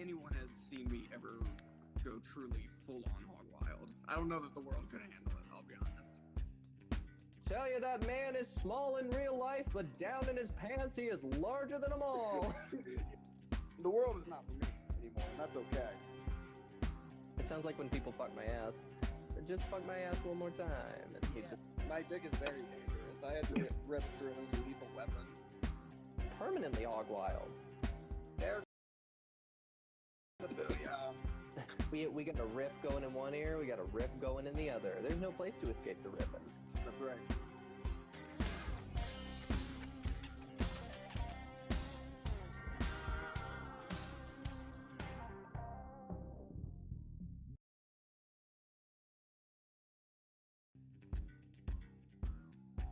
anyone has seen me ever go truly full-on hog wild. I don't know that the world could handle it, I'll be honest. Tell you that man is small in real life, but down in his pants he is larger than them all. The world is not for me anymore, and that's okay. It sounds like when people fuck my ass. Just fuck my ass one more time. My dick is very dangerous. I had to register it as a lethal weapon. Permanently hog wild. There's the booyah. We got a riff going in one ear, we got a riff going in the other. There's no place to escape the riffing. That's right.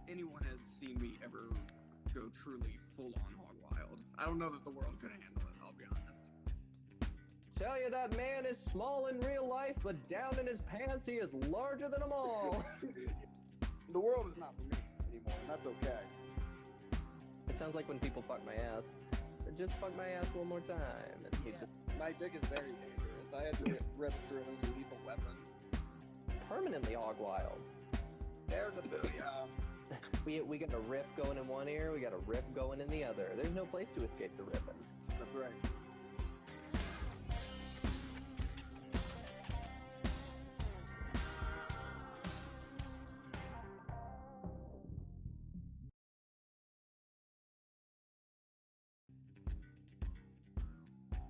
Anyone has seen me ever go truly full-on hog wild. I don't know that the world could handle it, I'll be honest. Tell you that man is small in real life, but down in his pants he is larger than them all. The world is not for me anymore, and that's okay. It sounds like when people fuck my ass. Just fuck my ass one more time. My dick is very dangerous. I had to register it as a lethal weapon. Permanently hog wild. There's the booyah. We got a riff going in one ear, we got a riff going in the other. There's no place to escape the riffing. That's right.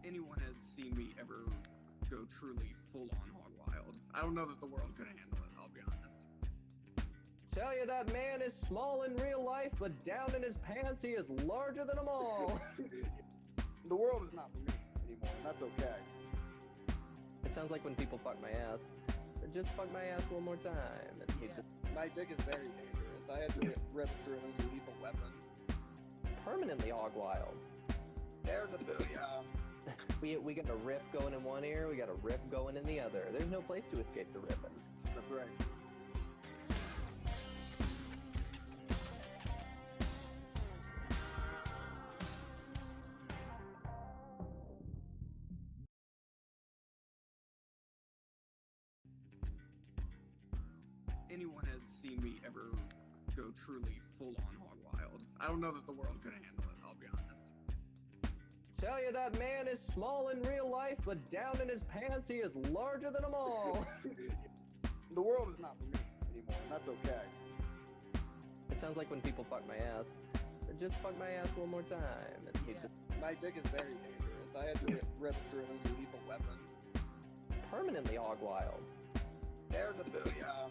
Anyone has seen me ever go truly full-on hog wild. I don't know that the world could handle it, I'll be honest. Tell you that man is small in real life, but down in his pants he is larger than them all. The world is not for me anymore, and that's okay. It sounds like when people fuck my ass. Just fuck my ass one more time. My dick is very dangerous. I had to register it as a lethal weapon. Permanently hog wild. There's the booyah. We got a riff going in one ear, we got a riff going in the other. There's no place to escape the riffing. That's right. Anyone has seen me ever go truly full-on hog wild. I don't know that the world could handle it, I'll be honest. Tell you that man is small in real life, but down in his pants he is larger than them all. The world is not for me anymore, and that's okay. It sounds like when people fuck my ass. Just fuck my ass one more time. My dick is very dangerous. I had to register it as a lethal weapon. Permanently hog wild. There's the booyah.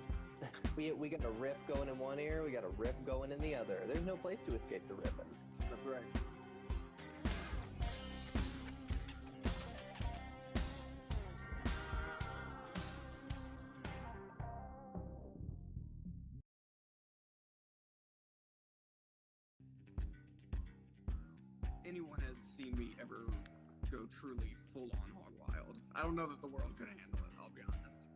We got a riff going in one ear, we got a riff going in the other. There's no place to escape the riffing. That's right. Anyone has seen me ever go truly full-on hog wild. I don't know that the world could handle it, I'll be honest.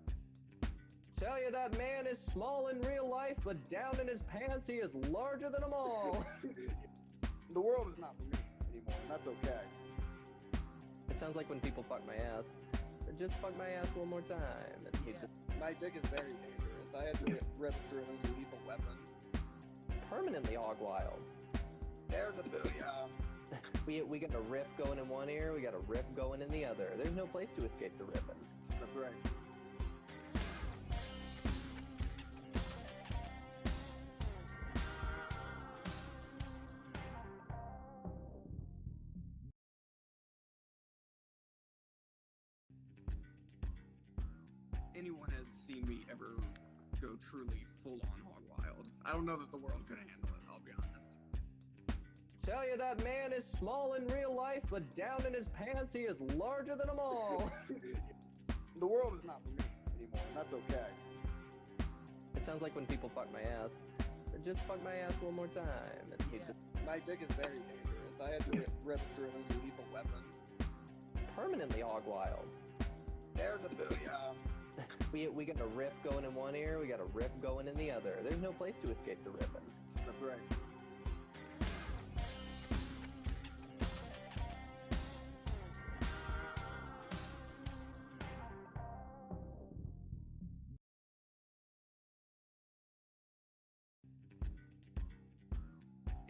Tell you that man is small in real life, but down in his pants he is larger than them all. The world is not for me anymore, and that's okay. It sounds like when people fuck my ass. Just fuck my ass one more time. My dick is very dangerous. I had to register it as a lethal weapon. Permanently hog wild. There's the booyah. We got a riff going in one ear, we got a riff going in the other. There's no place to escape the riffing. That's right. Anyone has seen me ever go truly full-on hog wild. I don't know that the world could handle it, I'll be honest. Tell you that man is small in real life, but down in his pants he is larger than them all. The world is not for me anymore, and that's okay. It sounds like when people fuck my ass. Just fuck my ass one more time. My dick is very dangerous. I had to register it as a lethal weapon. Permanently hog wild. There's the booyah. We got a riff going in one ear, we got a riff going in the other. There's no place to escape the riffing. That's right.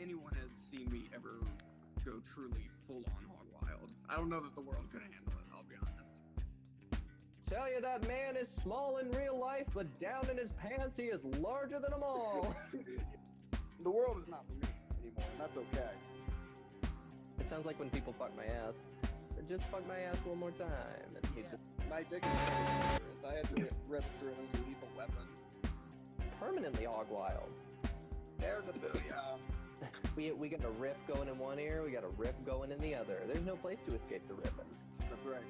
anyone has seen me ever go truly full on hog wild. I don't know that the world could handle it, I'll be honest. Tell you that man is small in real life, but down in his pants he is larger than them all. The world is not for me anymore, and that's okay. It sounds like when people fuck my ass. Just fuck my ass one more time. My dick is very dangerous. I had to rip through it as a lethal weapon. Permanently hog wild. There's a booyah. We got a riff going in one ear, we got a riff going in the other. There's no place to escape the riffing. That's right.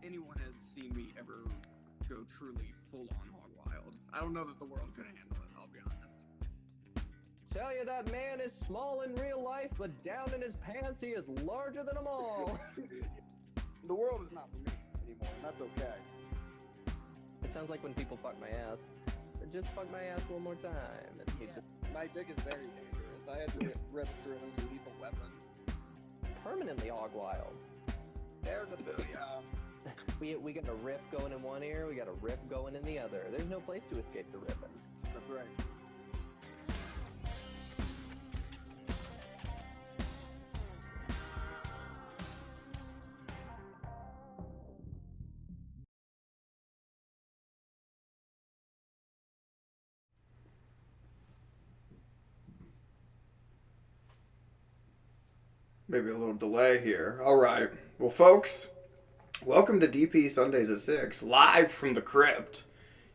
Anyone has seen me ever go truly full on hog wild. I don't know that the world could handle it, I'll be honest. Tell you that man is small in real life, but down in his pants he is larger than them all. The world is not for me anymore, and that's okay. It sounds like when people fuck my ass. Just fuck my ass one more time. My dick is very dangerous. I had to rip through it as a lethal weapon. Permanently hog wild. There's a booyah. We got a riff going in one ear, we got a riff going in the other. There's no place to escape the riffing. That's right. Maybe a little delay here. All right. Well, folks, welcome to DP Sundays at 6, live from the Crypt.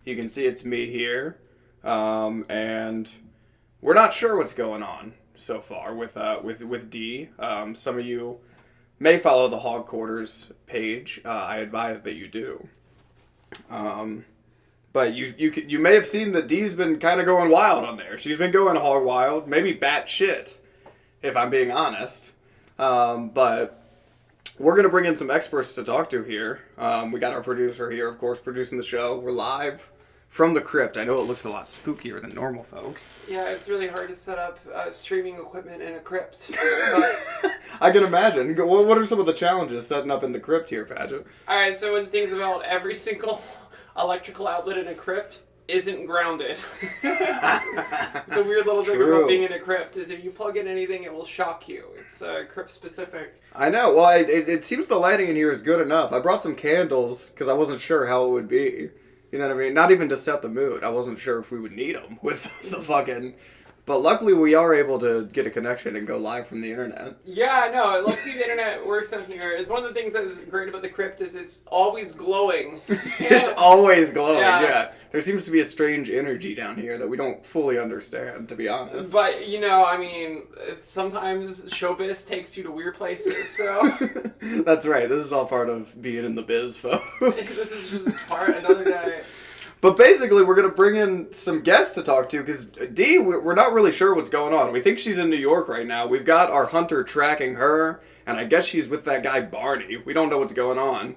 You can see it's me here. And we're not sure what's going on so far with Dee. Some of you may follow the Hog Quarters page. I advise that you do. But you may have seen that Dee's been kind of going wild on there. She's been going hog wild, maybe bat shit, if I'm being honest. But we're going to bring in some experts to talk to here. We got our producer here, of course, producing the show. We're live from the Crypt. I know it looks a lot spookier than normal, folks. Yeah, it's really hard to set up streaming equipment in a crypt. But... I can imagine. What are some of the challenges setting up in the Crypt here, Paget? Alright, so one of the things about every single electrical outlet in a crypt isn't grounded. It's a weird little thing about being in a crypt is if you plug in anything, it will shock you. It's crypt specific. I know. Well, it seems the lighting in here is good enough. I brought some candles because I wasn't sure how it would be. You know what I mean? Not even to set the mood. I wasn't sure if we would need them with the fucking... But luckily we are able to get a connection and go live from the internet. Yeah, no, luckily the internet works on here. It's one of the things that is great about the Crypt is it's always glowing. It's always glowing, yeah. There seems to be a strange energy down here that we don't fully understand, to be honest. But, you know, I mean, sometimes showbiz takes you to weird places, so... That's right. This is all part of being in the biz, folks. This is just another day. But basically, we're going to bring in some guests to talk to, because Dee, we're not really sure what's going on. We think she's in New York right now. We've got our hunter tracking her, and I guess she's with that guy Barney. We don't know what's going on.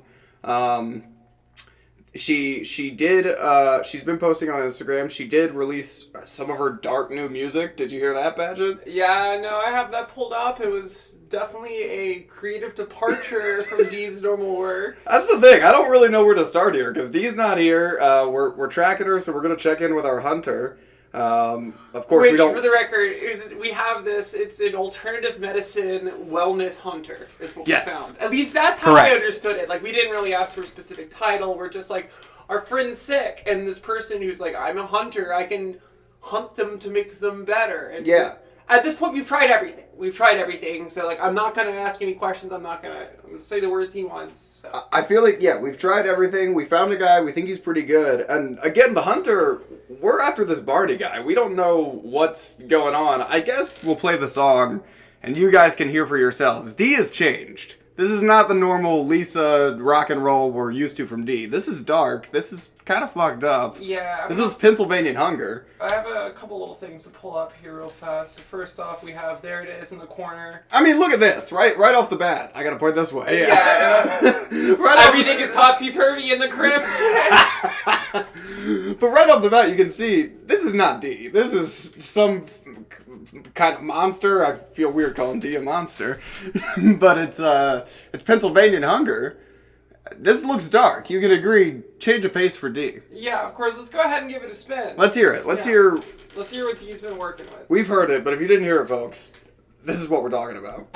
She's been posting on Instagram. She did release some of her dark new music. Did you hear that, Paget? Yeah, no, I have that pulled up. It was definitely a creative departure from Dee's normal work. That's the thing. I don't really know where to start here, because Dee's not here. We're tracking her, so we're going to check in with our hunter. Of course, we don't... for the record, we have this. It's an alternative medicine wellness hunter, is what we found. At least that's how I understood it. Like, we didn't really ask for a specific title. We're just like, our friend's sick, and this person who's like, I'm a hunter, I can hunt them to make them better. And at this point, we've tried everything. So, like, I'm not going to ask any questions. I'm going to say the words he wants. So. I feel like, we've tried everything. We found a guy. We think he's pretty good. And, again, the hunter, we're after this Barney guy. We don't know what's going on. I guess we'll play the song, and you guys can hear for yourselves. Dee has changed. This is not the normal Lisa rock and roll we're used to from Dee. This is dark. This is kind of fucked up. Yeah. This is Pennsylvania Hunger. I have a couple little things to pull up here real fast. So first off, we have, there it is in the corner. I mean, look at this, right off the bat. I gotta point this way. Yeah. Everything is topsy-turvy in the crypt. But right off the bat, you can see, this is not Dee. This is some kind of monster. I feel weird calling Dee a monster. But it's Pennsylvania Hunger. This looks dark. You can agree. Change of pace for Dee. Yeah, of course. Let's go ahead and give it a spin. Let's hear it. Let's hear what Dee's been working with. We've heard it, but if you didn't hear it, folks, this is what we're talking about.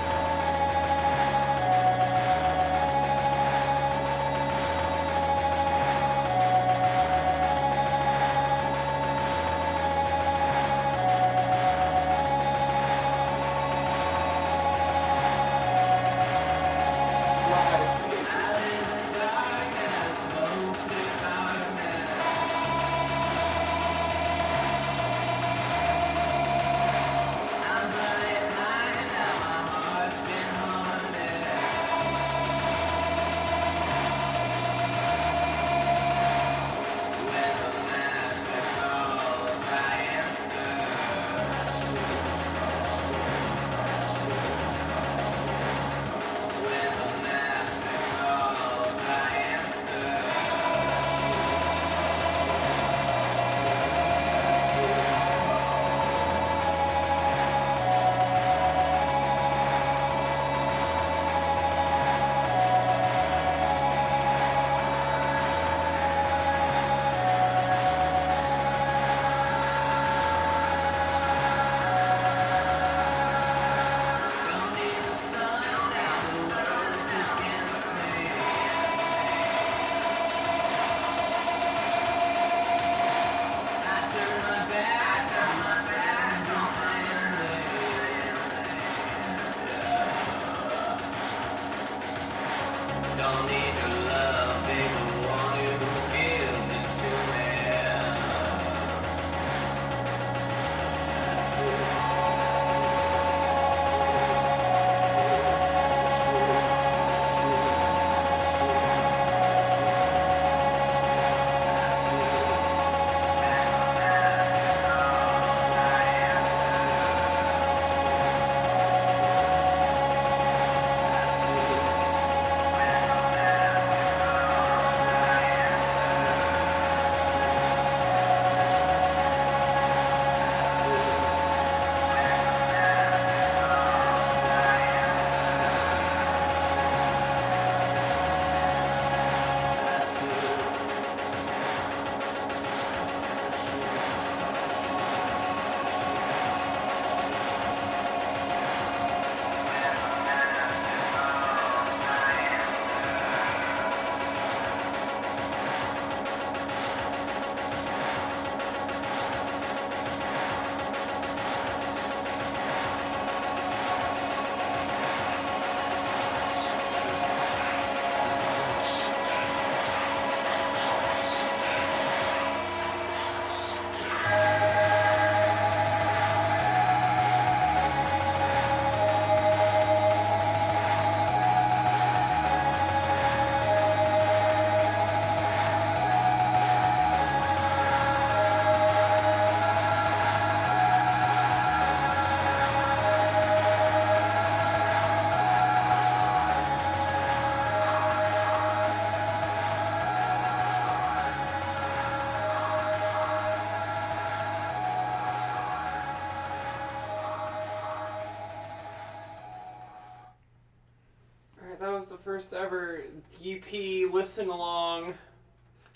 That was the first ever DP listen along.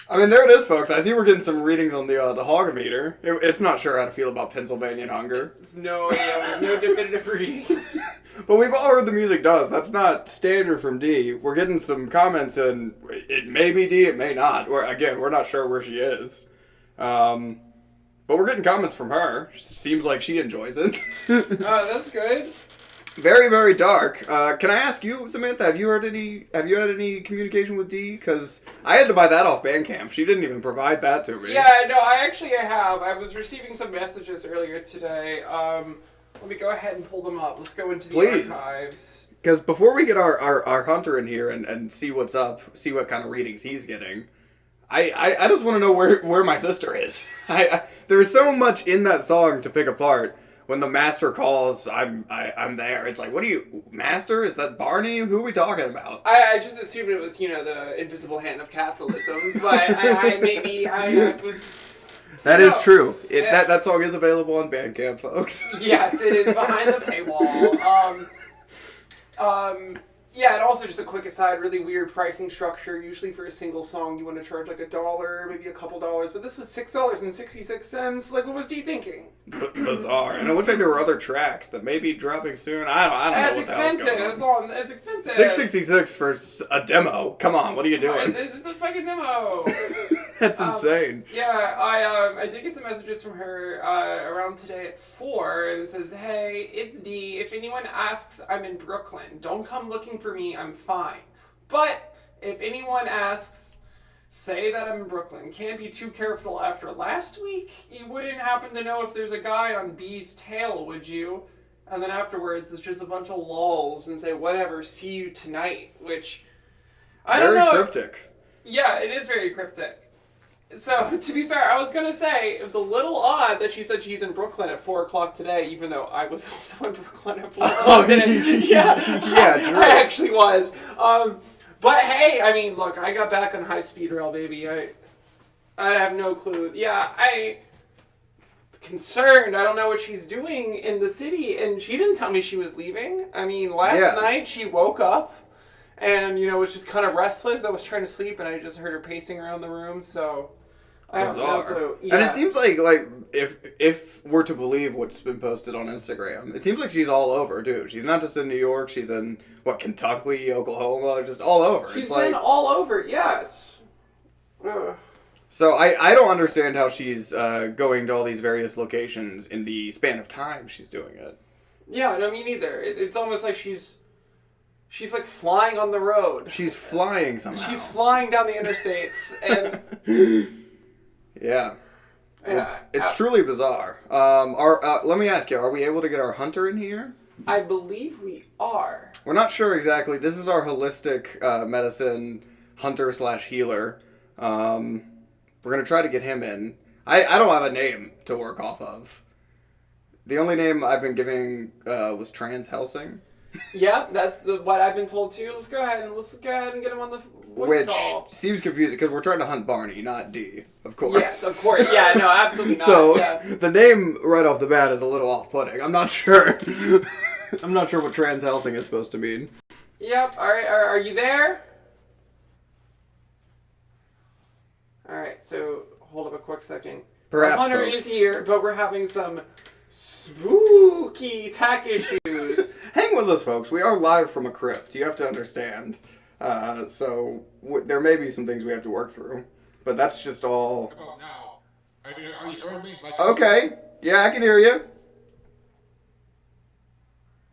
I mean, there it is, folks. I see we're getting some readings on the Hogometer. It's not sure how to feel about Pennsylvania Hunger. There's no definitive reading. But we've all heard the music does. That's not standard from Dee. We're getting some comments, and it may be Dee, it may not. We're not sure where she is. But we're getting comments from her. Seems like she enjoys it. That's good. Very, very dark. Can I ask you, Samantha, have you had any communication with Dee? Because I had to buy that off Bandcamp. She didn't even provide that to me. Yeah, no, I have. I was receiving some messages earlier today. Let me go ahead and pull them up. Let's go into the archives. Because before we get our hunter in here and see what's up, see what kind of readings he's getting, I just want to know where my sister is. There's so much in that song to pick apart. When the master calls, I'm there. It's like, what are you, master? Is that Barney? Who are we talking about? I just assumed it was, the invisible hand of capitalism, but I was... So that is true. That song is available on Bandcamp, folks. Yes, it is behind the paywall. Yeah, and also just a quick aside, really weird pricing structure. Usually for a single song, you want to charge like $1, maybe a couple dollars, but this is $6.66. Like, what was Dee thinking? Bizarre. And it looked like there were other tracks that may be dropping soon. I don't know what the hell's going on. It's expensive. $6.66 for a demo. Come on, what are you doing? It's a fucking demo. That's insane. Yeah, I did get some messages from her around today at 4, and it says, "Hey, it's Dee. If anyone asks, I'm in Brooklyn. Don't come looking for me. I'm fine. But if anyone asks, say that I'm in Brooklyn. Can't be too careful after last week. You wouldn't happen to know if there's a guy on B's tail, would you?" And then afterwards, it's just a bunch of lulls and say, "Whatever. See you tonight." Which I don't know. Very cryptic. Yeah, it is very cryptic. So, to be fair, I was going to say, it was a little odd that she said she's in Brooklyn at 4 o'clock today, even though I was also in Brooklyn at 4 o'clock today. Yeah, true. I actually was. But hey, I mean, look, I got back on high speed rail, baby. I have no clue. Yeah, concerned. I don't know what she's doing in the city, and she didn't tell me she was leaving. I mean, last night she woke up and, was just kind of restless. I was trying to sleep, and I just heard her pacing around the room, so I have no clue. Yes. And it seems like if we're to believe what's been posted on Instagram, it seems like she's all over, too. She's not just in New York. She's in, Kentucky, Oklahoma, just all over. She's been all over, yes. Ugh. So I don't understand how she's going to all these various locations in the span of time she's doing it. Yeah, no, me neither. It's almost like she's like flying on the road. She's flying somehow. She's flying down the interstates, and yeah. It's truly bizarre. Let me ask you, are we able to get our hunter in here? I believe we are. We're not sure exactly. This is our holistic medicine hunter/healer. We're going to try to get him in. I don't have a name to work off of. The only name I've been giving was Trans Helsing. Yeah, that's what I've been told too. Let's go ahead and get him on the voice call. Which seems confusing because we're trying to hunt Barney, not Dee, of course. Yes, of course. Yeah, no, absolutely not. So yeah. The name right off the bat is a little off-putting. I'm not sure. I'm not sure what Trans Helsing is supposed to mean. Yep. All right. Are you there? All right. So hold up a quick second. Perhaps. Our hunter is here, but we're having some spooky tech issues. Hang with us, folks. We are live from a crypt. You have to understand. So there may be some things we have to work through, but that's just all. Are you hearing me? Okay. Yeah, I can hear you.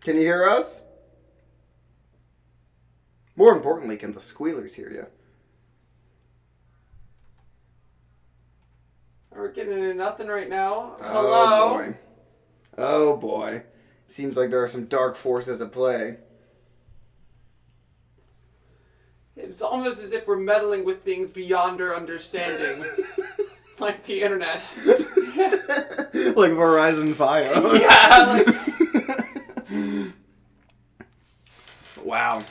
Can you hear us? More importantly, can the squealers hear you? We're getting into nothing right now. Hello. Oh boy. Oh boy. Seems like there are some dark forces at play. It's almost as if we're meddling with things beyond our understanding. Like the internet. Like Verizon Fios. Yeah, Wow.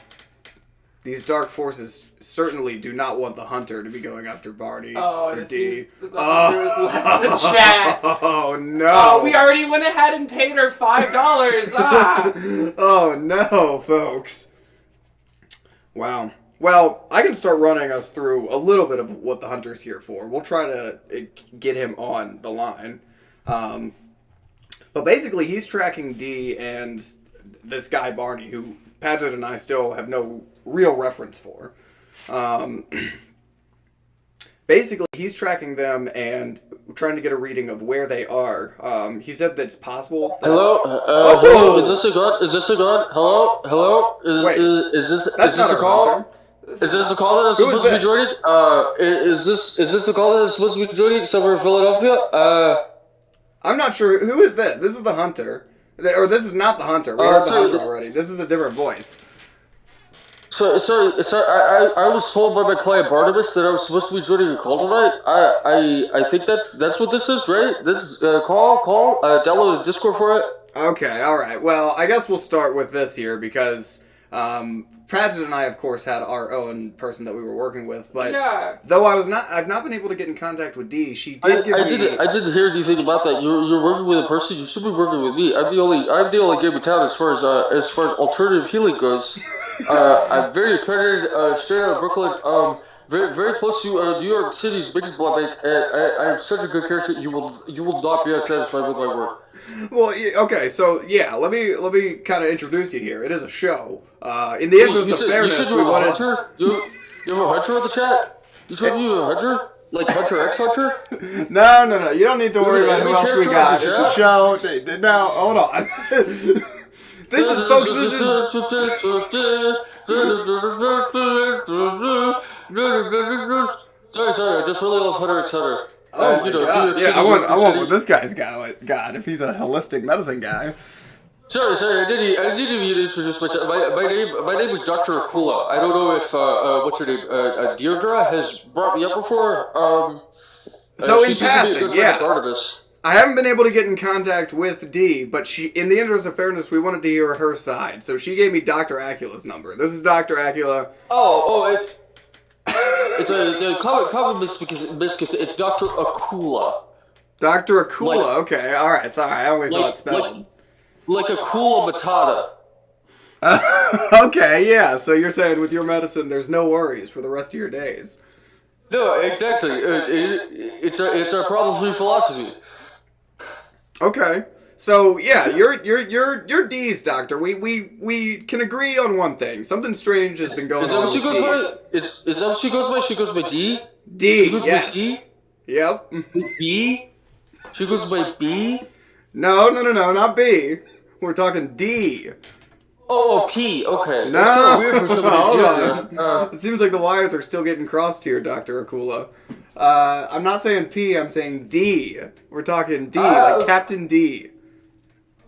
These dark forces certainly do not want the hunter to be going after Barney or it Dee. seems that the hunter has left the chat. Oh no. Oh, we already went ahead and paid her $5. Ah. Oh no, folks. Wow. Well, I can start running us through a little bit of what the hunter's here for. We'll try to get him on the line. But basically, he's tracking Dee and this guy, Barney, who Paget and I still have no real reference for. Basically, he's tracking them and trying to get a reading of where they are. He said that it's possible. Hello? Hello? Is this a god? Is this a god? Hello? Hello? Is this a call? Hunter. Is this a call that is supposed to be joined? Is this the call that is supposed to be joined somewhere in Philadelphia? I'm not sure. Who is this? This is the hunter. Or this is not the hunter. We heard the hunter already. This is a different voice. Sorry. I was told by my client Barnabas that I was supposed to be joining a call tonight. I think that's what this is, right? This is call. Download a Discord for it. Okay, all right. Well, I guess we'll start with this here because Pratchett and I, of course, had our own person that we were working with. But though I've not been able to get in contact with Dee. She did give me. I didn't hear anything about that. You're working with a person. You should be working with me. I'm the only game in town as far as alternative healing goes. I'm very accredited, straight out of Brooklyn. Very close to New York City's biggest blood bank. I have such a good character. You will not be unsatisfied with my work. Well, okay, so yeah, let me kind of introduce you here. It is a show. In the interest of fairness, we wanted. You have a hunter in the chat? You told me you have a hunter? Like Hunter X Hunter? No. You don't need to worry about who else we got. It's a show. Now, hold on. This is, folks. This is. Sorry. I just really love Hunter X Hunter. Oh my God. Yeah, I want what this guy's got if he's a holistic medicine guy. Sorry. I didn't even introduce myself. My name is Dr. Akula. I don't know if what's her name? Deirdre has brought me up before. So in passing, I haven't been able to get in contact with Dee, but in the interest of fairness, we wanted to hear her side. So she gave me Dr. Acula's number. This is Dr. Acula. It's a common miscuse. It's Dr. Akula. Dr. Akula, okay. Alright, sorry. I always saw it spelled. Like Akula Matata. Okay, yeah. So you're saying with your medicine, there's no worries for the rest of your days. No, exactly. It's our problem-free philosophy. Okay. So yeah, you're Dee's doctor. We can agree on one thing. Something strange has been going on. Is that what she goes by? Is that what she goes by? She goes by D? D. She goes yes. by D? Yep. B? She goes by B? No, not B. We're talking D. Oh, P. Okay. No. That's kind of weird for somebody to do. It seems like the wires are still getting crossed here, Dr. Akula. I'm not saying P, I'm saying D. We're talking D, like Captain D.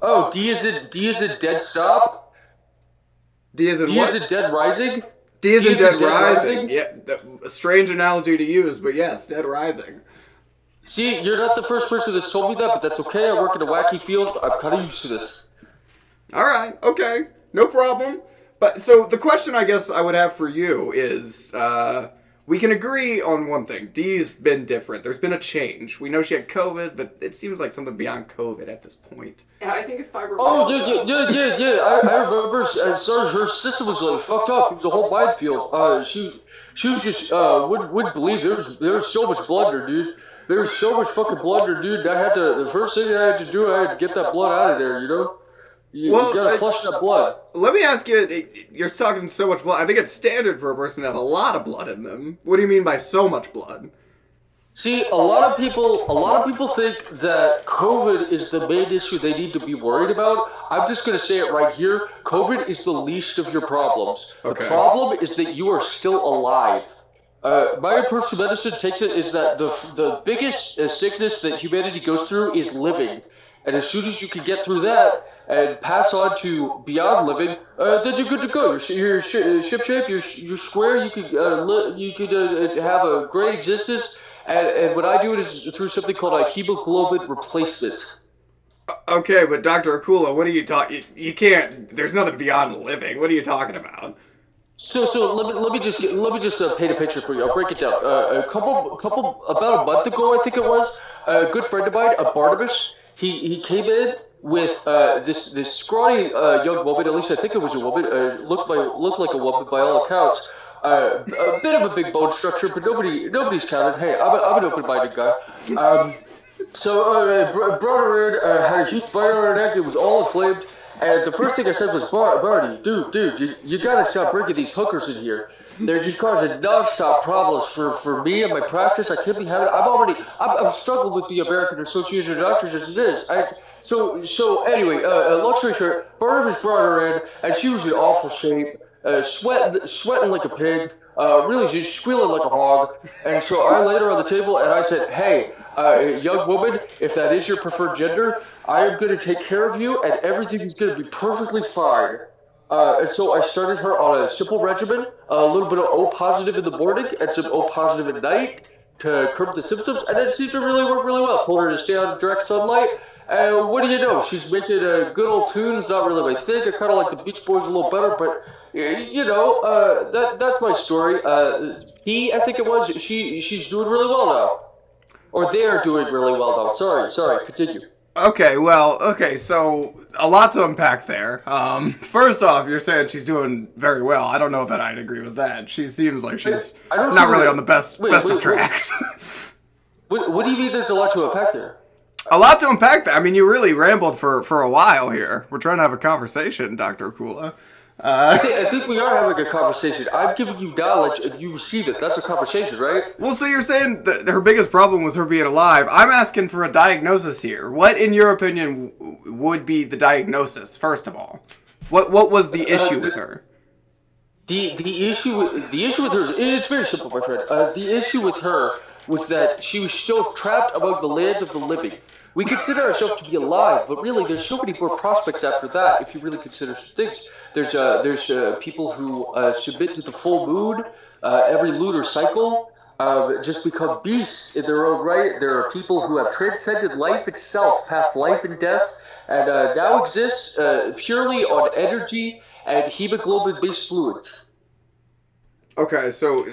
Oh, D is it dead stop? D is in D what? is it dead rising? D is in dead rising. Yeah, a strange analogy to use, but yes, dead rising. See, you're not the first person that's told me that, but that's okay. I work in a wacky field. I'm kind of used to this. Alright, okay. No problem. But, so, the question I guess I would have for you is, we can agree on one thing. Dee's been different. There's been a change. We know she had COVID, but it seems like something beyond COVID at this point. Yeah, I think it's fibromyalgia. Oh, yeah. I remember. Her system was like fucked up. It was a whole minefield. She was just wouldn't believe there was so much blood in her, dude. There was so much fucking blood in her, dude. The first thing I had to do, I had to get that blood out of there. You know. You gotta flush that blood. Let me ask you, you're talking so much blood. I think it's standard for a person to have a lot of blood in them. What do you mean by so much blood? See, a lot of people think that COVID is the main issue they need to be worried about. I'm just gonna say it right here. COVID is the least of your problems. Okay. The problem is that you are still alive. My approach to medicine takes it is that the biggest sickness that humanity goes through is living. And as soon as you can get through that, and pass on to beyond living, then you're good to go. You're shipshape. You're square. You could have a great existence. And what I do is through something called a hemoglobin replacement. Okay, but Dr. Akula, what are you talking? You can't. There's nothing beyond living. What are you talking about? So let me just paint a picture for you. I'll break it down. About a month ago, I think it was, a good friend of mine, Barnabas. He came in with this scrawny young woman. At least I think it was a woman. Looked like a woman by all accounts. A bit of a big bone structure, but nobody's counted. Hey, I'm an open-minded guy. So brought her in. Had a huge bite on her neck. It was all inflamed. And the first thing I said was, Barney, dude, you gotta stop bringing these hookers in here. They're just causing non-stop problems for me and my practice. I can't be having. I'm struggling with the American Association of Doctors as it is. So anyway, long story short, Barnabas brought her in, and she was in awful shape, sweating like a pig, really just squealing like a hog. And so I laid her on the table, and I said, hey, young woman, if that is your preferred gender, I am going to take care of you, and everything is going to be perfectly fine. And so I started her on a simple regimen, a little bit of O positive in the morning and some O positive at night to curb the symptoms, and it seemed to really work really well. Told her to stay out of direct sunlight, and what do you know? She's making good old tunes, not really my thing. I kind of like the Beach Boys a little better, but, that's my story. I think it was, she's doing really well now. Or they're doing really well now. Sorry, continue. Okay, so a lot to unpack there. First off, you're saying she's doing very well. I don't know that I'd agree with that. She seems like she's not really on the best of tracks. What do you mean there's a lot to unpack there? A lot to unpack there. I mean, you really rambled for a while here. We're trying to have a conversation, Dr. Akula. I think we are having a conversation. I'm giving you knowledge and you receive it. That's a conversation, right? Well, so you're saying that her biggest problem was her being alive. I'm asking for a diagnosis here. What, in your opinion, would be the diagnosis, first of all? What was the issue with her? The issue with her, it's very simple, my friend. The issue with her was that she was still trapped among the land of the living. We consider ourselves to be alive, but really there's so many more prospects after that if you really consider things. There's people who submit to the full moon every lunar cycle, just become beasts in their own right. There are people who have transcended life itself, past life and death, and now exist purely on energy and hemoglobin-based fluids. Okay, so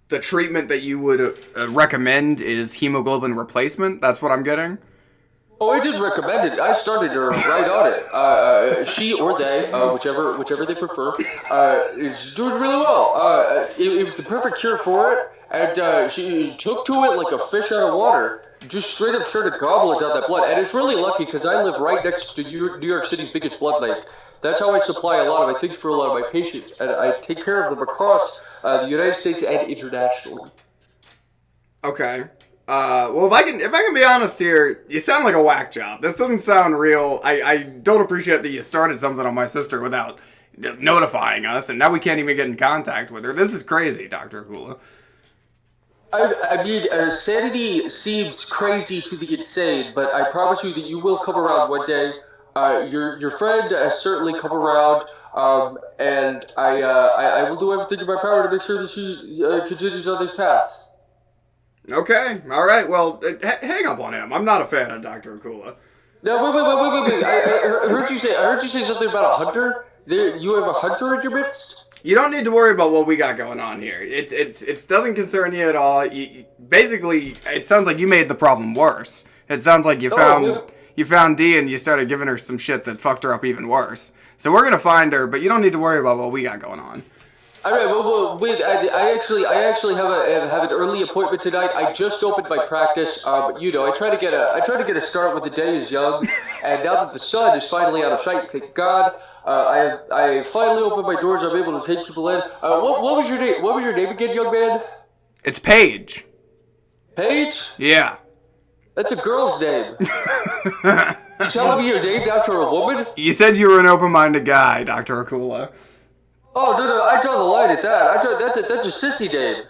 the treatment that you would recommend is hemoglobin replacement? That's what I'm getting? Oh, I didn't recommend it. I started her right on it. She or they, whichever they prefer, is doing really well. It was the perfect cure for it, and she took to it like a fish out of water. Just straight up started gobbling down that blood. And it's really lucky because I live right next to New York City's biggest blood lake. That's how I supply a lot of my things for a lot of my patients, and I take care of them across the United States and internationally. Okay. Well, if I can be honest here, you sound like a whack job. This doesn't sound real. I don't appreciate that you started something on my sister without notifying us, and now we can't even get in contact with her. This is crazy, Dr. Akula. I mean, sanity seems crazy to the insane, but I promise you that you will come around one day. Your friend has certainly come around, and I will do everything in my power to make sure that she continues on this path. Okay, all right. Well, hang up on him. I'm not a fan of Dr. Akula. No, wait. I heard you say something about a hunter. You have a hunter in your midst? You don't need to worry about what we got going on here. It doesn't concern you at all. Basically, it sounds like you made the problem worse. It sounds like you found Dee and you started giving her some shit that fucked her up even worse. So we're gonna find her, but you don't need to worry about what we got going on. All right. Well, wait. I actually have an early appointment tonight. I just opened my practice. I try to get a start when the day is young, and now that the sun is finally out of sight, thank God. I finally opened my doors. I'm able to take people in. What was your name? What was your name again, young man? It's Paige. Paige? Yeah. That's a girl's name. You telling me you're named after a woman? You said you were an open-minded guy, Dr. Akula. Oh, no, I draw the line at that. That's a sissy name.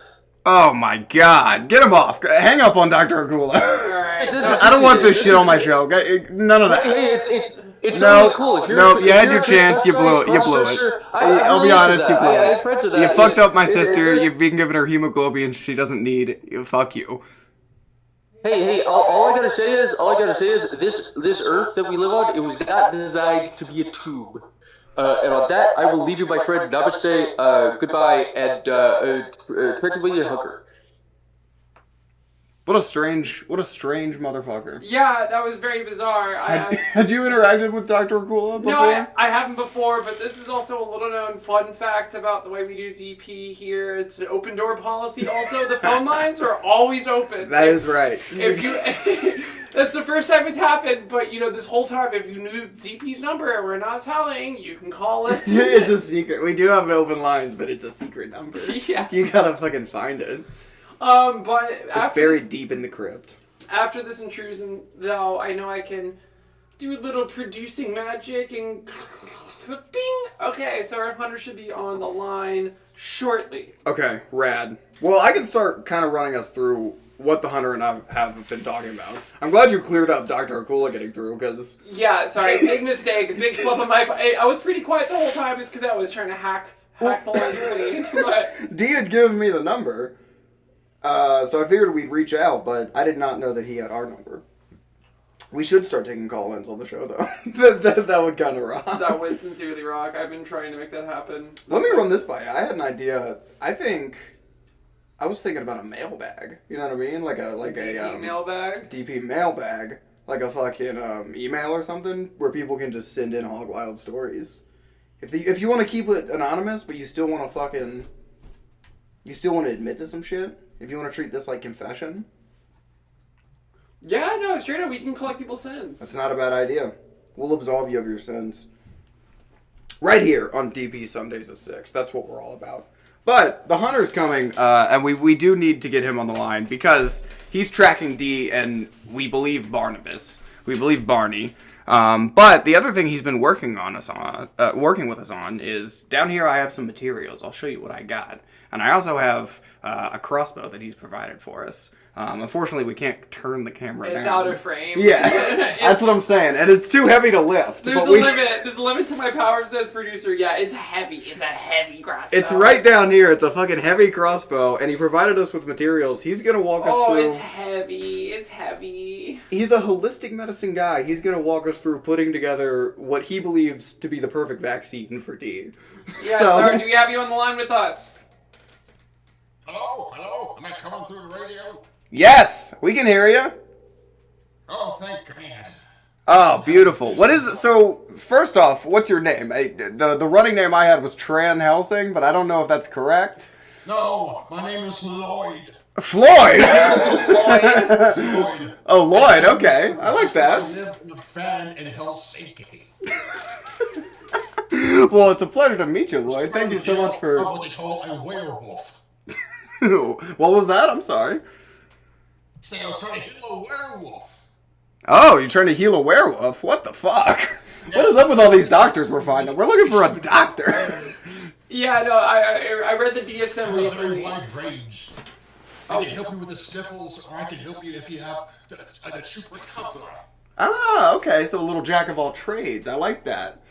Oh my God! Get him off! Hang up on Dr. Akula. Alright. I don't want this shit on my show. None of that. Hey, it's really cool. You had your chance. You blew it. I'll be honest. You blew it. You fucked up my sister. You've been giving her hemoglobin she doesn't need. Fuck you. Hey! All I gotta say is this Earth that we live on. It was not designed to be a tube. And on that, I will leave you, my friend. Namaste, goodbye, and try to be a hugger. What a strange motherfucker. Yeah, that was very bizarre. Had you interacted with Dr. Akula before? No, I haven't before, but this is also a little known fun fact about the way we do DP here. It's an open door policy. Also, the phone lines are always open. That is right. If you... That's the first time it's happened, but this whole time, if you knew DP's number, we're not telling, you can call it. It's a secret. We do have open lines, but it's a secret number. Yeah. You gotta fucking find it. But it's buried deep in the crypt. After this intrusion, though, I know I can do a little producing magic and bing. Okay, so our hunter should be on the line shortly. Okay, rad. Well, I can start kind of running us through what the Hunter and I have been talking about. I'm glad you cleared up Dr. Akula getting through, because... Yeah, sorry, big mistake, big flip on my... I was pretty quiet the whole time, it's because I was trying to hack the lines clean. But... Dee had given me the number, so I figured we'd reach out, but I did not know that he had our number. We should start taking call-ins on the show, though. that would kind of rock. That would sincerely rock. I've been trying to make that happen. Let me run this by you. I had an idea. I was thinking about a mailbag. You know what I mean? Like a DP mailbag? DP mailbag. Like a fucking email or something where people can just send in hog wild stories. If you want to keep it anonymous, but you still want to admit to some shit, if you want to treat this like confession. Yeah, no, straight up, we can collect people's sins. That's not a bad idea. We'll absolve you of your sins. Right here on DP Sundays at 6. That's what we're all about. But the Hunter's coming, and we do need to get him on the line because he's tracking Dee and we believe Barnabas. We believe Barney. But the other thing he's been working with us on is down here I have some materials. I'll show you what I got. And I also have a crossbow that he's provided for us. Unfortunately, we can't turn the camera down. It's out of frame. Yeah, that's what I'm saying. And it's too heavy to lift. There's a limit. There's a limit to my powers as producer. Yeah, it's heavy. It's a heavy crossbow. It's right down here. It's a fucking heavy crossbow. And he provided us with materials. He's going to walk us through... Oh, it's heavy. It's heavy. He's a holistic medicine guy. He's going to walk us through putting together what he believes to be the perfect vaccine for Dee. Yeah, sorry. Do we have you on the line with us? Hello? Am I coming through the radio? Yes, we can hear you. Oh, thank God. Oh, beautiful. What is it? So, first off, what's your name? The running name I had was Tran Helsing, but I don't know if that's correct. No, my name is Lloyd. Floyd? Lloyd. Oh, Lloyd, okay. I like that. I live in a van in Helsinki. Well, it's a pleasure to meet you, Lloyd. Thank you so much for... What they call a werewolf. What was that? I'm sorry. Say, I was trying to heal a werewolf. Oh, you're trying to heal a werewolf? What the fuck? What is up with all these doctors we're finding? We're looking for a doctor. Yeah, no, I read the DSM recently. Wide range. I can help you with the sniffles, or I can help you if you have the super cover. Ah, okay, so a little jack of all trades. I like that.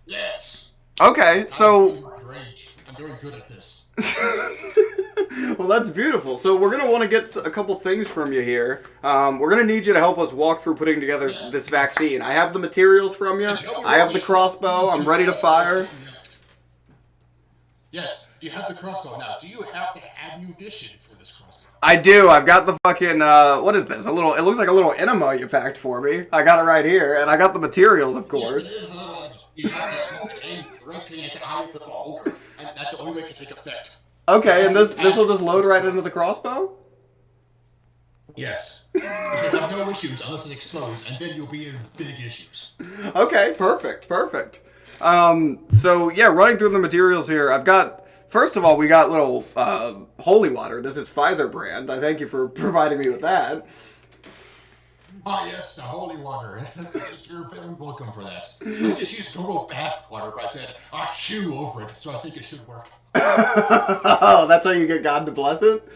Yes. Okay, so... I'm very good at this. Well, that's beautiful. So we're going to want to get a couple things from you here. We're going to need you to help us walk through putting together this vaccine. I have the materials from you. I have the crossbow. I'm ready to fire. Yes, you have the crossbow. Now, do you have the ammunition for this crossbow? I do. I've got the fucking, what is this? It looks like a little enema you packed for me. I got it right here. And I got the materials, of course. Yes, it is. You have to aim directly at the eye of the beholder. And that's the only way it can take effect. Okay, and this will just load right into the crossbow? Yes. You should have no issues unless it explodes, and then you'll be in big issues. Okay, perfect. So, yeah, running through the materials here, I've got... First of all, we got little holy water. This is Pfizer brand. I thank you for providing me with that. Ah, yes, the holy water. You're very welcome for that. I just used normal bath water, but I said, I chew over it, so I think it should work. Oh, that's how you get God to bless it?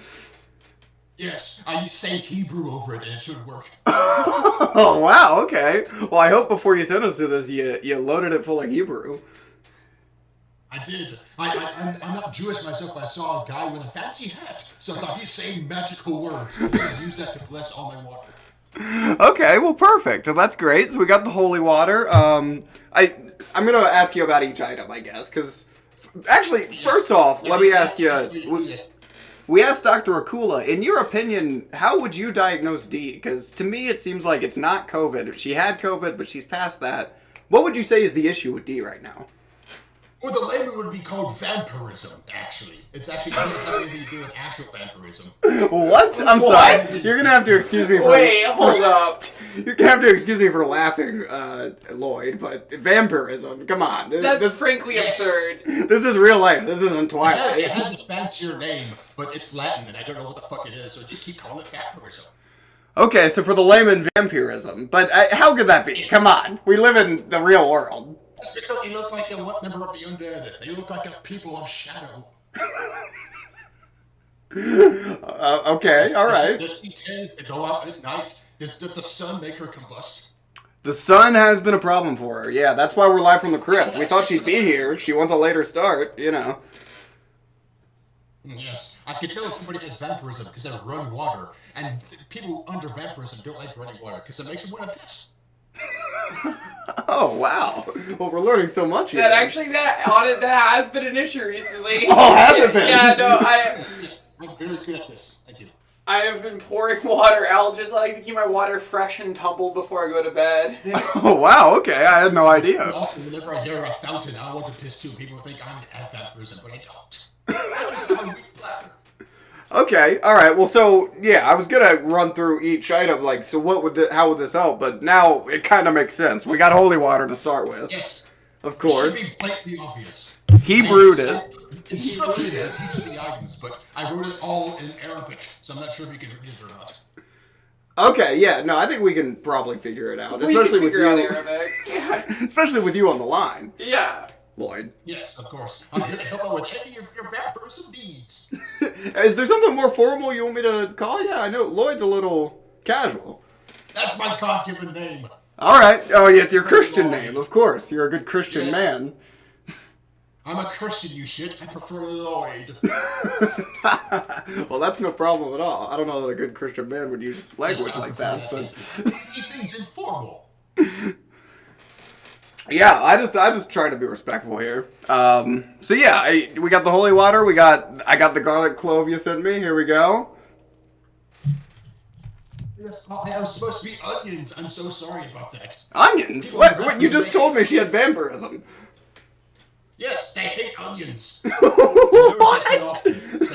Yes, I say Hebrew over it, and it should work. Oh, wow, okay. Well, I hope before you sent us to this, you loaded it full of Hebrew. I did. I'm not Jewish myself, but I saw a guy with a fancy hat, so I thought he's saying magical words, so I use that to bless all my water. Okay, well, perfect. Well, that's great. So we got the holy water. I'm going to ask you about each item, I guess, because... Actually, first off, let me ask you... We asked Dr. Akula, in your opinion, how would you diagnose Dee? Because to me, it seems like it's not COVID. She had COVID, but she's past that. What would you say is the issue with Dee right now? Well, the layman would be called vampirism, actually. It's actually not anything to do with actual vampirism. What? I'm sorry. You're going to have to excuse me for... Wait, hold up. You're going to have to excuse me for laughing, Lloyd, but vampirism, come on. That's frankly absurd. This is real life. This isn't Twilight. It has a fancier name, but it's Latin, and I don't know what the fuck it is, so just keep calling it vampirism. Okay, so for the layman, vampirism. But how could that be? Come on. We live in the real world. That's because they look like a member of the undead. They look like a people of shadow. Okay, all right. Does she tend to go out at night? Does the sun make her combust? The sun has been a problem for her. Yeah, that's why we're live from the crypt. We thought she'd be here. She wants a later start, you know. Yes, I can tell if somebody has vampirism because they run water, and people under vampirism don't like running water because it makes them want to piss. Oh, wow. Well, we're learning so much here. That has been an issue recently. Oh, has it been? Yeah, no, I'm very good at this. Thank you. I have been pouring water. I'll just like to keep my water fresh and tumbled before I go to bed. Oh, wow, okay. I had no idea. Also, whenever I hear a fountain, I want to piss too. People think I have vampirism, but I don't. I just have a weak bladder. Okay, all right. Well, so yeah, I was gonna run through each item, like, so how would this help? But now it kind of makes sense. We got holy water to start with. Yes, of course. It should be blatantly obvious. He brewed it. Instructions in each of the items, but I wrote it all in Arabic, so I'm not sure if you can read it or not. Okay, yeah, no, I think we can probably figure it out, especially with you. Arabic. Especially with you on the line. Yeah. Lloyd. Yes, of course. I'm here to help out with any of your vampirism needs. Is there something more formal you want me to call you? I know Lloyd's a little casual. That's my God-given name. All right. Oh, yeah, it's your Christian name, of course. You're a good Christian man. I'm a Christian, you shit. I prefer Lloyd. Well, that's no problem at all. I don't know that a good Christian man would use language like that, but Keep things informal. yeah, I just try to be respectful here. So yeah, we got the holy water. I got the garlic clove you sent me. Here we go. Yes, I was supposed to be onions. I'm so sorry about that. Onions? What? You just told me she had vampirism. Yes, they hate onions. What? I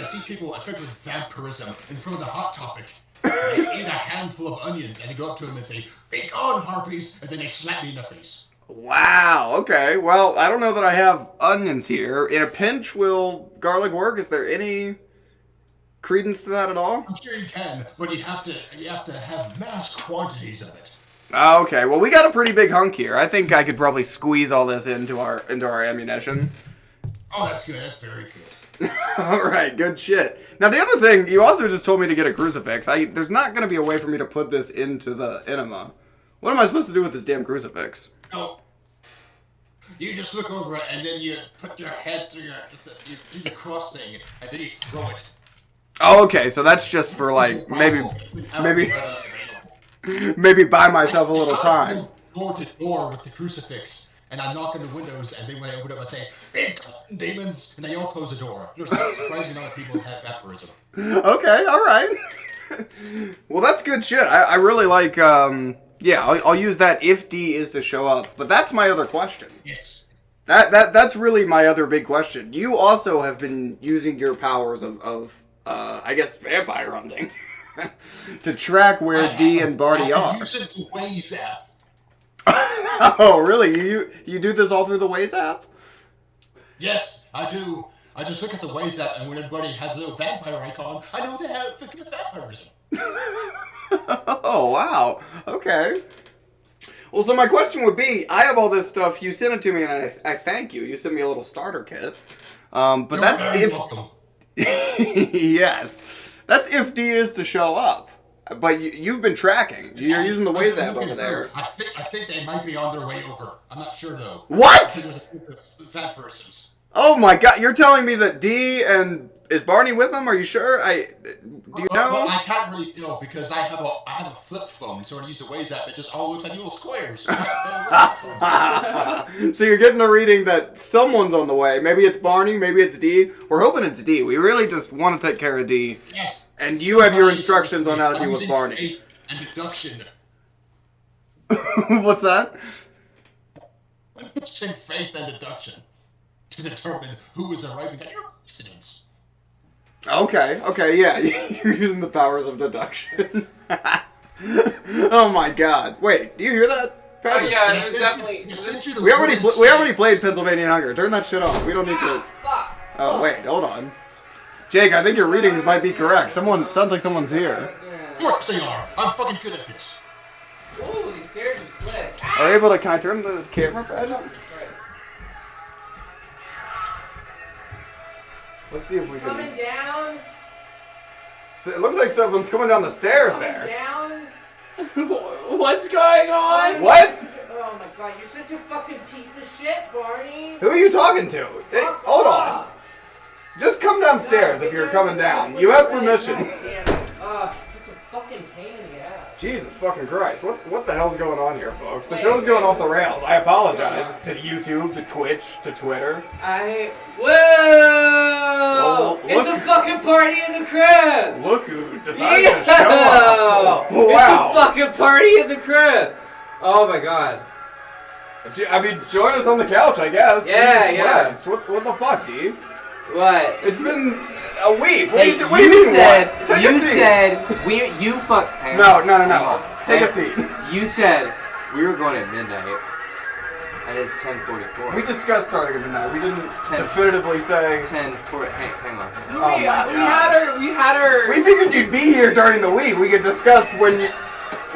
see people affected with vampirism in front of the Hot Topic. They eat a handful of onions and they go up to them and say, "Be gone, harpies," and then they slap me in the face. Wow, okay. Well, I don't know that I have onions here. In a pinch, will garlic work? Is there any credence to that at all? I'm sure you can, but you have to have mass quantities of it. Okay, well, we got a pretty big hunk here. I think I could probably squeeze all this into our ammunition. Oh, that's good. That's very good. All right, good shit. Now, the other thing, you also just told me to get a crucifix. There's not going to be a way for me to put this into the enema. What am I supposed to do with this damn crucifix? Oh, you just look over it, and then you put your head to you do the cross thing, and then you throw it. Oh, okay, so that's just for, like, maybe buy myself a little time. Door to door with the crucifix, and I knock on the windows, and when I open up, I say, "Big demons," and they all close the door. There's a surprising amount of people that have vampirism. Okay, all right. Well, that's good shit. I really like, yeah, I'll use that if Dee is to show up. But that's my other question. Yes. That's really my other big question. You also have been using your powers of I guess, vampire hunting to track where Dee and Barney are. I'm using the Waze app. Oh, really? You do this all through the Waze app? Yes, I do. I just look at the Waze app, and when everybody has a little vampire icon, I know they have vampirism. Oh, wow. Okay. Well, so my question would be, I have all this stuff. You sent it to me, and I thank you. You sent me a little starter kit. But You're that's very if... welcome. Yes. That's if Dee is to show up. But you've been tracking. You're using the Waze app over there. I think they might be on their way over. I'm not sure, though. What? There's a vampirisms. Oh my god, you're telling me that Dee and... Is Barney with them? Are you sure? Do you know? Well, I can't really tell because I have a flip phone, so when I use the Waze app, it just all looks like little squares. So So you're getting a reading that someone's on the way. Maybe it's Barney, maybe it's Dee. We're hoping it's Dee. We really just want to take care of Dee. Yes. And you have your instructions on how to deal with Barney. Faith and deduction. What's that? I'm using faith and deduction to determine who is arriving at your residence. Okay, yeah. You're using the powers of deduction. Oh my god. Wait, do you hear that, Patrick? Oh yeah, it was definitely... We already played Pennsylvania Hunger. Turn that shit off. We don't need to... Oh, wait, hold on. Jake, I think your readings might be correct. Sounds like someone's here. Of course they are. I'm fucking good at this. Ooh, these stairs are slick. Can I turn the camera, Patrick? Let's see if we can... Coming down. So it looks like someone's coming down the stairs there. Down. What's going on? What? Oh my god, you're such a fucking piece of shit, Barney. Who are you talking to? Hey, hold on. Just come downstairs if you're coming down. You have permission. God damn it. Ugh, such a fucking pain in the ass. Jesus fucking Christ. What the hell's going on here, folks? The show's going off the rails. I apologize to YouTube, to Twitch, to Twitter. Whoa! Well, It's a fucking party in the Crypt! Look who decided to show up. Wow. It's a fucking party in the Crypt! Oh my god. I mean, join us on the couch, I guess. Yeah, Jesus yeah. Christ. What the fuck, D? What? It's been a week. What Hey, do you mean, said, what? Take a you seat. said, you fuck. Hang No. on. Take a seat. You said we were going at midnight, and it's 10:44. We discussed starting at midnight. We didn't definitively say. 10:40. Hang on. Oh we my had her. We figured you'd be here during the week. We could discuss when you.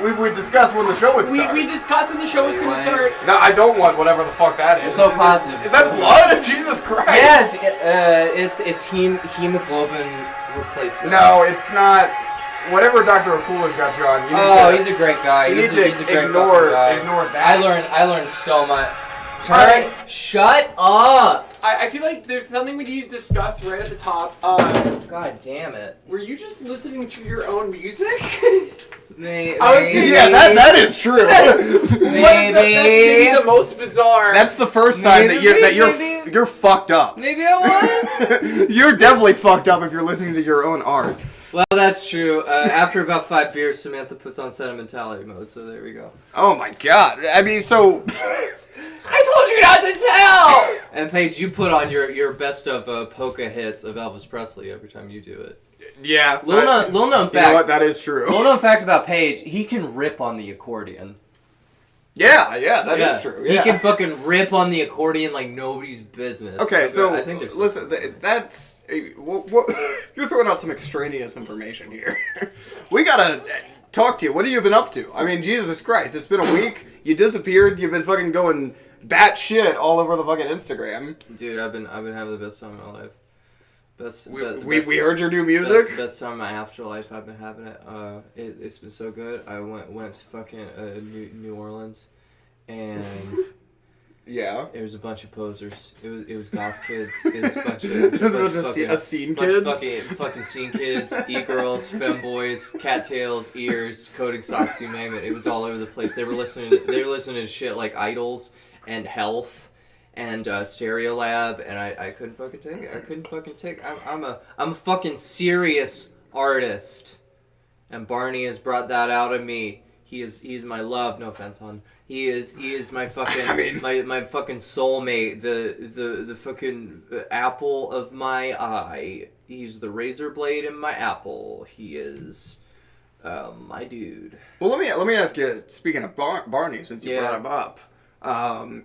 We would discuss when the show would start. We discussed when the show was going to start. No, I don't want whatever the fuck that is. So positive. Is that blood? Jesus Christ. Yes, it's hemoglobin replacement. No, it's not. Whatever Dr. Okule's got you on. You need to, he's a great guy. You He's need a to great ignore guy. that. I learned so much. Alright. Shut up! I feel like there's something we need to discuss right at the top. God damn it. Were you just listening to your own music? I would say Yeah, that is true. That's maybe the most bizarre. That's the first sign that you're fucked up. Maybe I was? You're definitely fucked up if you're listening to your own art. Well, that's true. After about 5 beers, Samantha puts on sentimentality mode, so there we go. Oh my god. I mean, so... I told you not to tell! And Paige, you put on your best of polka hits of Elvis Presley every time you do it. Yeah. Little known fact. You know what? That is true. Little known fact about Paige, he can rip on the accordion. Yeah, that is true. Yeah. He can fucking rip on the accordion like nobody's business. Okay, so I think there's listen, that's you're throwing out some extraneous information here. We gotta talk to you. What have you been up to? I mean, Jesus Christ, it's been a week. You disappeared. You've been fucking going batshit all over the fucking Instagram. Dude, I've been having the best time of my life. We heard your new music. Best time of my afterlife. I've been having it. It's been so good. I went to fucking New Orleans, and yeah, it was a bunch of posers. It was goth kids. It was a bunch of scene kids. Fucking scene kids, e-girls, femboys, cattails, ears, coding socks, you name it. It was all over the place. They were listening to shit like Idols and Health and Stereolab, and I couldn't fucking take it. I'm a fucking serious artist, and Barney has brought that out of me. He is my love. No offense, hon. He is my fucking my fucking soulmate. The fucking apple of my eye. He's the razor blade in my apple. He is my dude. Well, let me ask you. Speaking of Barney, since you brought him up.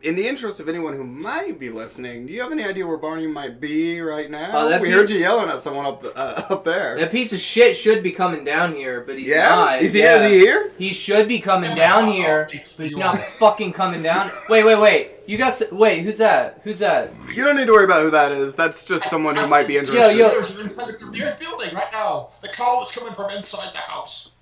In the interest of anyone who might be listening, do you have any idea where Barney might be right now? We heard you yelling at someone up there. That piece of shit should be coming down here, but he's not. Is he here? He should be coming down here, but he's not fucking coming down. Wait. Who's that? You don't need to worry about who that is. That's just someone who might be interested. Yo. Inside the building right now. The call is coming from inside the house.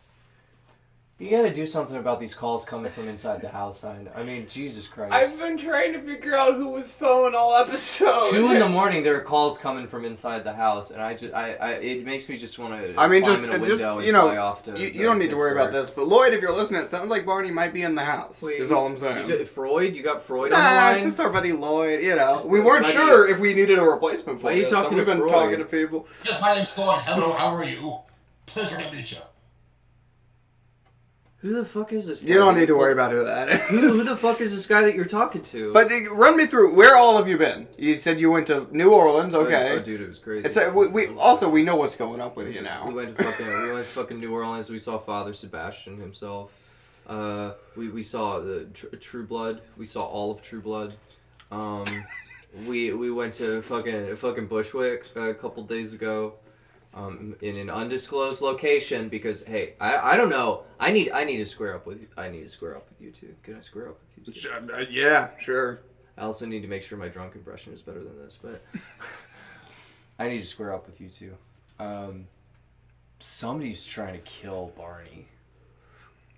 You gotta do something about these calls coming from inside the house, I mean, Jesus Christ. I've been trying to figure out who was phone all episode. 2 a.m, there are calls coming from inside the house, and it makes me just want to. I mean, just you know, you don't need to worry about this. But Lloyd, if you're listening, it sounds like Barney might be in the house. Is all I'm saying. Freud, you got Freud on the Nah, line. it's just our buddy Lloyd. You know, we weren't sure if we needed a replacement for Why are you this, talking so we've to been Freud? talking to people. Yes, my name's Floyd. Hello, how are you? Pleasure to meet you. Who the fuck is this guy? You don't need to worry about who that is. Who the fuck is this guy that you're talking to? But run me through, where all have you been? You said you went to New Orleans, okay. Oh, dude, it was crazy. It's we know what's going up with you now. We went to fucking New Orleans. We saw Father Sebastian himself. We saw the True Blood. We saw all of True Blood. We went to fucking Bushwick a couple days ago. In an undisclosed location because hey, I don't know. I need to square up with you. I need to square up with you two. Can I square up with you two? Yeah, sure. I also need to make sure my drunk impression is better than this, but I need to square up with you two. Somebody's trying to kill Barney.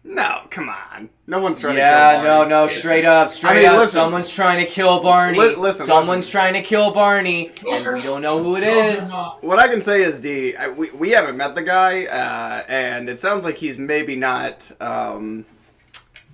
No, come on. No one's trying to kill Barney. Yeah, no, straight up. Listen, someone's trying to kill Barney. Someone's trying to kill Barney, and we don't know who it is. What I can say is, D, we haven't met the guy, and it sounds like he's maybe not the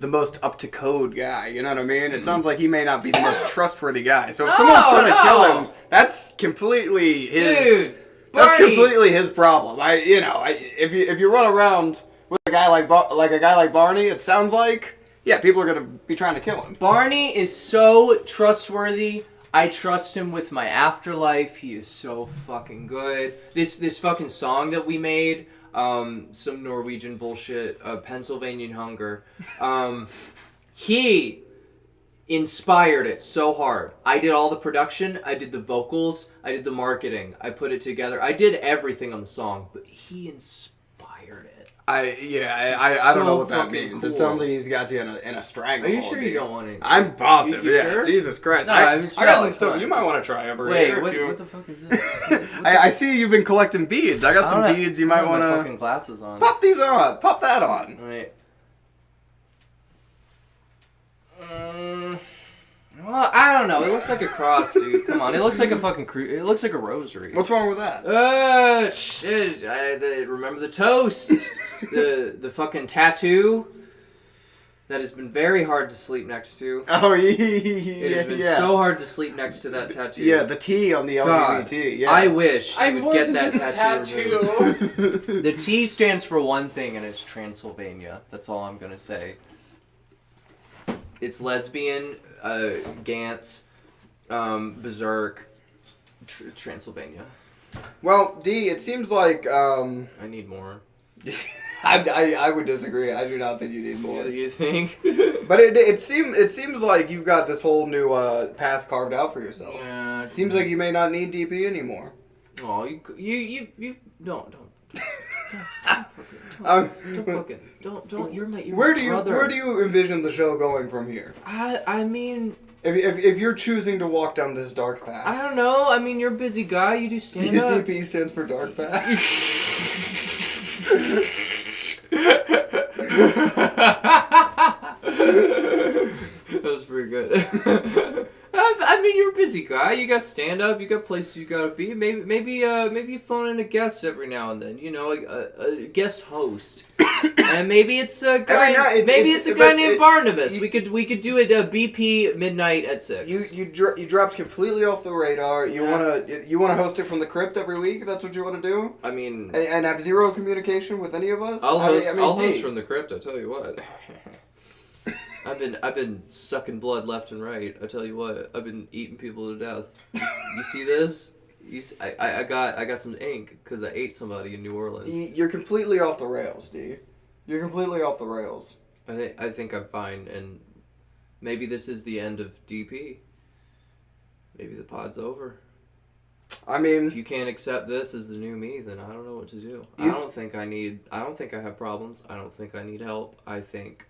most up-to-code guy, you know what I mean? It sounds like he may not be the most trustworthy guy. So if someone's trying to kill him, that's completely his... Dude, that's completely his problem. If you run around... with a guy like Barney, it sounds like, yeah, people are gonna be trying to kill him. Barney is so trustworthy. I trust him with my afterlife. He is so fucking good. This fucking song that we made, some Norwegian bullshit, Pennsylvania Hunger. He inspired it so hard. I did all the production. I did the vocals. I did the marketing. I put it together. I did everything on the song, but he inspired it. I don't know what that means. Cool. It sounds like he's got you in a stranglehold. Are you sure you don't want to? I'm positive. You sure? Jesus Christ. No, I got some stuff you might want to try over here. Wait, what the fuck is this? I see you've been collecting beads. I got some beads you might want to... fucking glasses on. Pop these on. Pop that on. Wait. Well, I don't know. It looks like a cross, dude. Come on. It looks like a fucking... It looks like a rosary. What's wrong with that? Shit. Remember the toast. the fucking tattoo. That has been very hard to sleep next to. Oh, yeah. It has been so hard to sleep next to that tattoo. Yeah, the T on the LGBT. Yeah. I wish I would get that tattoo. The T stands for one thing, and it's Transylvania. That's all I'm going to say. It's lesbian, Gantz, Berserk, Transylvania. Well, D, it seems like... I need more. I would disagree. I do not think you need more. You think? But it seems like you've got this whole new path carved out for yourself. Yeah. It seems like you may not need DP anymore. Oh, you don't. Don't. You're my brother. Where do you envision the show going from here? I mean, if you're choosing to walk down this dark path, I don't know. I mean, you're a busy guy. You do stand up. DP stands for dark path. That was pretty good. I mean, you're a busy guy. You got stand up. You got places you gotta be. Maybe you phone in a guest every now and then. You know, a guest host. And maybe it's a guy. It's a guy named Barnabas. We could do it BP midnight at 6. You dropped completely off the radar. You wanna host it from the Crypt every week? That's what you want to do? I mean, and have zero communication with any of us? I'll host from the Crypt. I tell you what. I've been sucking blood left and right. I tell you what, I've been eating people to death. You see this? I got some ink because I ate somebody in New Orleans. You're completely off the rails, D. You're completely off the rails. I think I'm fine, and maybe this is the end of DP. Maybe the pod's over. I mean, if you can't accept this as the new me, then I don't know what to do. I don't think I have problems. I don't think I need help. I think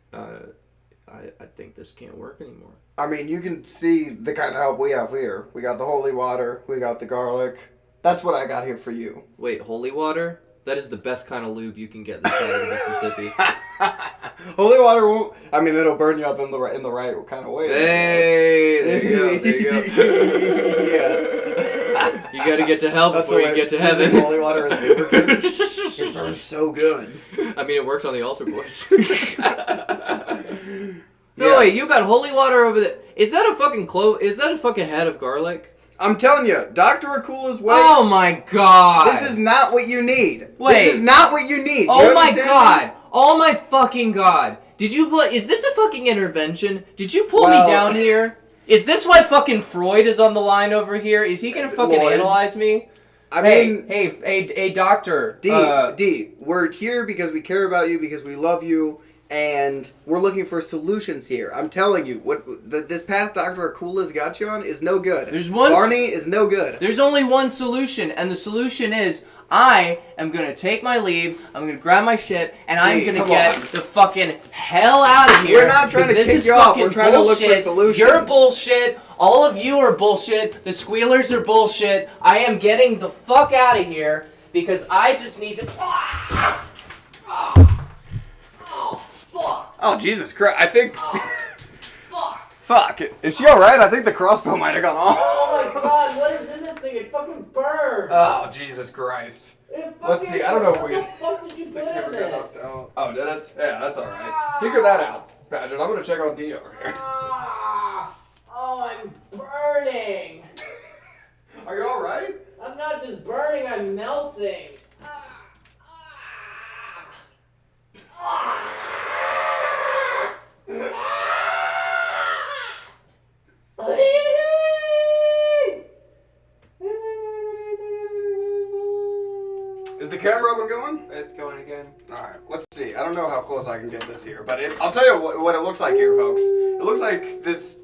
this can't work anymore. I mean, you can see the kind of help we have here. We got the holy water. We got the garlic. That's what I got here for you. Wait, holy water? That is the best kind of lube you can get this side of Mississippi. Holy water won't... I mean, it'll burn you up in the right kind of way. Hey, there you go. Yeah. You gotta get to hell before you get to heaven. Holy water is lubricant. It burns so good. I mean, it worked on the altar boys. No, wait, you got holy water over there. Is that a fucking Is that a fucking head of garlic? I'm telling you, Dr. Akula's ways. Oh my god. This is not what you need. Wait. This is not what you need. Oh my god. Oh my fucking god. Did you put... Is this a fucking intervention? Did you pull me down here? Is this why fucking Freud is on the line over here? Is he gonna fucking analyze me? Hey, doctor. D, we're here because we care about you, because we love you, and we're looking for solutions here. I'm telling you, this path Dr. Akula's got you on is no good. Barney is no good. There's only one solution, and the solution is I am gonna take my leave, I'm gonna grab my shit, and I'm gonna get the fucking hell out of here. We're not trying to kick you off, we're trying to look for solutions. You're bullshit. All of you are bullshit. The squealers are bullshit. I am getting the fuck out of here because I just need to. Fuck! Oh, Jesus Christ. I think. Fuck! Fuck. Is she alright? I think the crossbow might have gone off. Oh my God! What is in this thing? It fucking burned. Oh, Jesus Christ. Let's see. I don't know if we. What the fuck did you put in this? Oh, did it? Yeah, that's alright. Figure that out, Paget. I'm gonna check on Dee over here. Oh, I'm burning. Are you alright? I'm not just burning, I'm melting. What are you doing? Is the camera up and going? It's going again. Alright, let's see. I don't know how close I can get this here, but I'll tell you what it looks like here, folks. It looks like this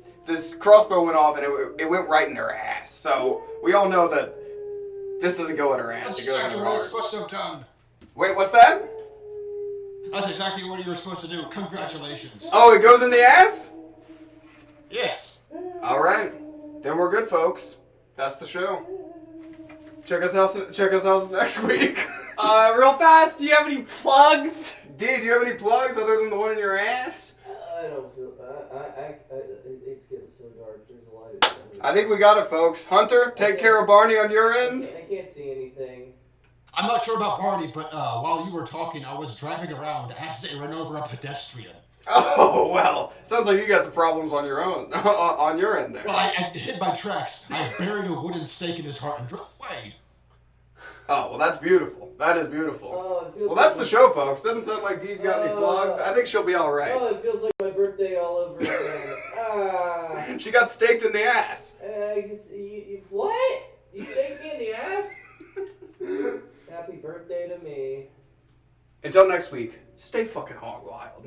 crossbow went off and it went right in her ass. So we all know that this doesn't go in her ass. That's It goes in exactly her what I was heart. supposed to have done. Wait, what's that? That's exactly what you were supposed to do. Congratulations. Oh, it goes in the ass? Yes. Alright. Then we're good, folks. That's the show. Check us out next week. Real fast, do you have any plugs? Dee, do you have any plugs other than the one in your ass? I don't feel. It's getting so dark. There's a light. I think we got it, folks. Hunter, take care of Barney on your end. I can't see anything. I'm not sure about Barney, but while you were talking, I was driving around and accidentally ran over a pedestrian. Oh, well. Sounds like you got some problems on your own. On your end there. Well, I hid my tracks. I buried a wooden stake in his heart and drove away. Oh, well, that's beautiful. That is beautiful. Oh, it feels Well, that's like the show, folks. Doesn't sound like Dee's got any plugs. I think she'll be all right. Oh, it feels like my birthday all over again. She got staked in the ass. What? You staked me in the ass? Happy birthday to me. Until next week, stay fucking hog wild.